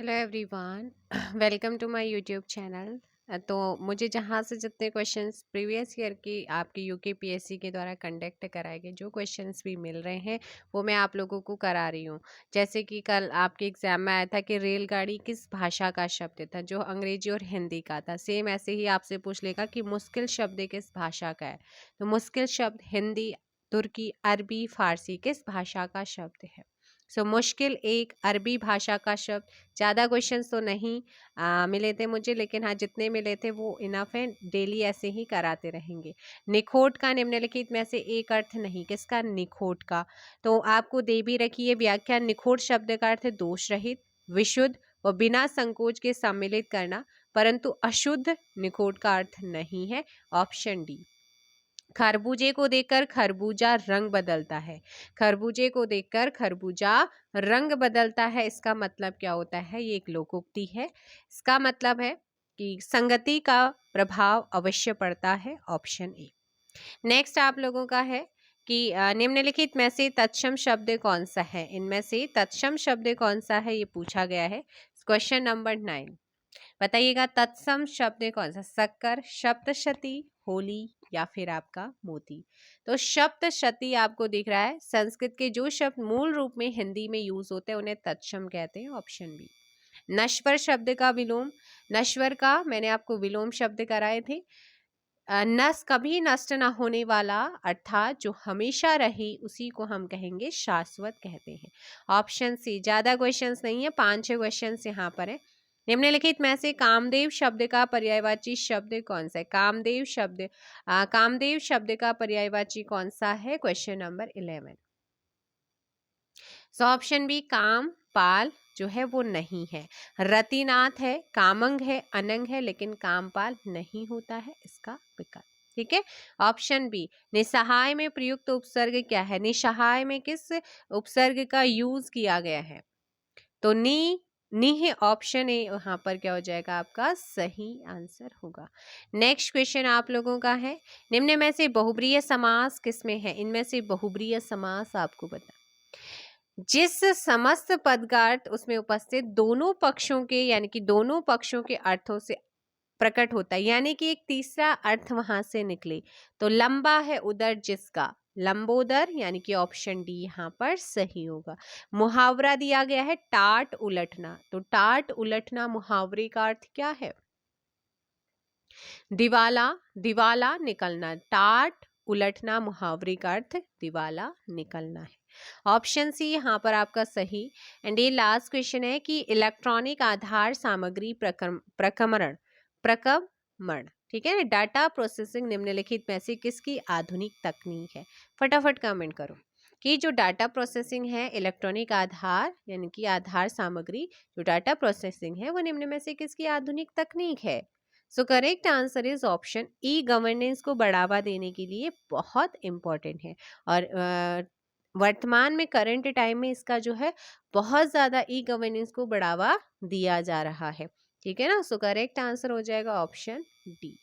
Hello everyone. Welcome to my YouTube channel. तो मुझे जहाँ से जितने क्वेश्चंस प्रीवियस ईयर की आपके यूकेपीएससी के द्वारा कंडक्ट कराए गए जो क्वेश्चंस भी मिल रहे हैं वो मैं आप लोगों को करा रही हूँ। जैसे कि कल आपके एग्जाम में आया था कि रेलगाड़ी किस भाषा का शब्द था, जो अंग्रेजी और हिंदी का था। सेम ऐसे ही आपसे पूछ लेगा कि मुश्किल शब्द किस भाषा का है, तो मुश्किल शब्द हिंदी, तुर्की, अरबी, फारसी किस भाषा का शब्द है। सो मुश्किल एक अरबी भाषा का शब्द। ज़्यादा क्वेश्चंस तो नहीं मिले थे मुझे, लेकिन हाँ जितने मिले थे वो इनफ है, डेली ऐसे ही कराते रहेंगे। निखोट का निम्नलिखित में से एक अर्थ नहीं, किसका? निखोट का। तो आपको दे भी रखी है व्याख्या। निखोट शब्द का अर्थ है दोष रहित, विशुद्ध व बिना संकोच के सम्मिलित करना, परंतु अशुद्ध निखोट का अर्थ नहीं है। Option D. खरबूजे को देखकर खरबूजा रंग बदलता है। खरबूजे को देखकर खरबूजा रंग बदलता है, इसका मतलब क्या होता है? ये एक लोकोक्ति है। इसका मतलब है कि संगति का प्रभाव अवश्य पड़ता है। Option A. नेक्स्ट आप लोगों का है कि निम्नलिखित में से तत्सम शब्द कौन सा है। इनमें से तत्सम शब्द कौन सा है, ये पूछा गया है। क्वेश्चन नंबर 9 बताइएगा, तत्सम शब्द कौन सा? शक्कर, सप्तशती, होली या फिर आपका मोती। तो सप्तशती आपको दिख रहा है। संस्कृत के जो शब्द मूल रूप में हिंदी में यूज होते हैं उन्हें तत्सम कहते हैं। Option B. नश्वर शब्द का विलोम। नश्वर का मैंने आपको विलोम शब्द कराए थे। नस कभी नष्ट ना होने वाला, अर्थात जो हमेशा रहे उसी को हम कहेंगे शाश्वत कहते हैं। Option C. ज्यादा क्वेश्चंस नहीं है, 5-6 क्वेश्चंस यहाँ पर है। निम्नलिखित में से कामदेव शब्द का पर्यायवाची शब्द कौन सा है? कामदेव शब्द का पर्यायवाची कौन सा है? Question number 11। So option B काम पाल जो है वो नहीं है। रतिनाथ है, कामंग है, अनंग है, लेकिन कामपाल नहीं होता है इसका विकल्प। ठीक है। Option B. निसहाय में प्रयुक्त उपसर्ग क्या है? निसहाय में किस उपसर्ग का यूज किया गया है? तो नी है। ऑप्शन ए यहाँ पर क्या हो जाएगा? आपका सही आंसर होगा। नेक्स्ट क्वेश्चन आप लोगों का है, निम्न में से बहुब्रीय समास किसमें है? इनमें से बहुब्रीय समास आपको बता, जिस समस्त पद का अर्थ उसमें उपस्थित दोनों पक्षों के यानी कि दोनों पक्षों के अर्थों से प्रकट होता है, यानी कि एक तीसरा अर्थ वहां से निकले। तो लंबा है उदर जिसका, लंबोदर, यानी कि ऑप्शन डी यहाँ पर सही होगा। मुहावरा दिया गया है टाट उलटना, तो टाट उलटना मुहावरे का अर्थ क्या है? दिवाला, दिवाला निकलना। टाट उलटना मुहावरे का अर्थ दिवाला निकलना है। ऑप्शन सी यहाँ पर आपका सही। एंड ये लास्ट क्वेश्चन है कि इलेक्ट्रॉनिक आधार सामग्री प्रक्रमण प्रकमण, ठीक है ना, डाटा प्रोसेसिंग निम्नलिखित में से किसकी आधुनिक तकनीक है? फटाफट कमेंट करो कि जो डाटा प्रोसेसिंग है, इलेक्ट्रॉनिक आधार यानी कि आधार सामग्री जो डाटा प्रोसेसिंग है, वो निम्न में से किसकी आधुनिक तकनीक है? So correct answer is option E. Governance को बढ़ावा देने के लिए बहुत इंपॉर्टेंट है, और वर्तमान में करंट टाइम में इसका जो है बहुत ज़्यादा ई गवर्नेंस को बढ़ावा दिया जा रहा है। ठीक है ना। सो करेक्ट आंसर हो जाएगा ऑप्शन डी।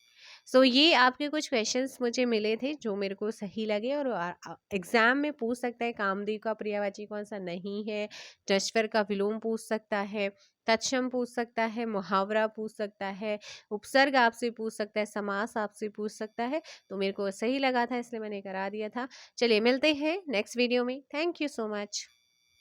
सो ये आपके कुछ क्वेश्चंस मुझे मिले थे जो मेरे को सही लगे, और एग्जाम में पूछ सकता है कामदेव का पर्यायवाची कौन सा नहीं है, नश्वर का विलोम पूछ सकता है, तत्सम पूछ सकता है, मुहावरा पूछ सकता है, उपसर्ग आपसे पूछ सकता है, समास आपसे पूछ सकता है। तो मेरे को सही लगा था इसलिए मैंने करा दिया था। चलिए मिलते हैं नेक्स्ट वीडियो में। Thank you so much.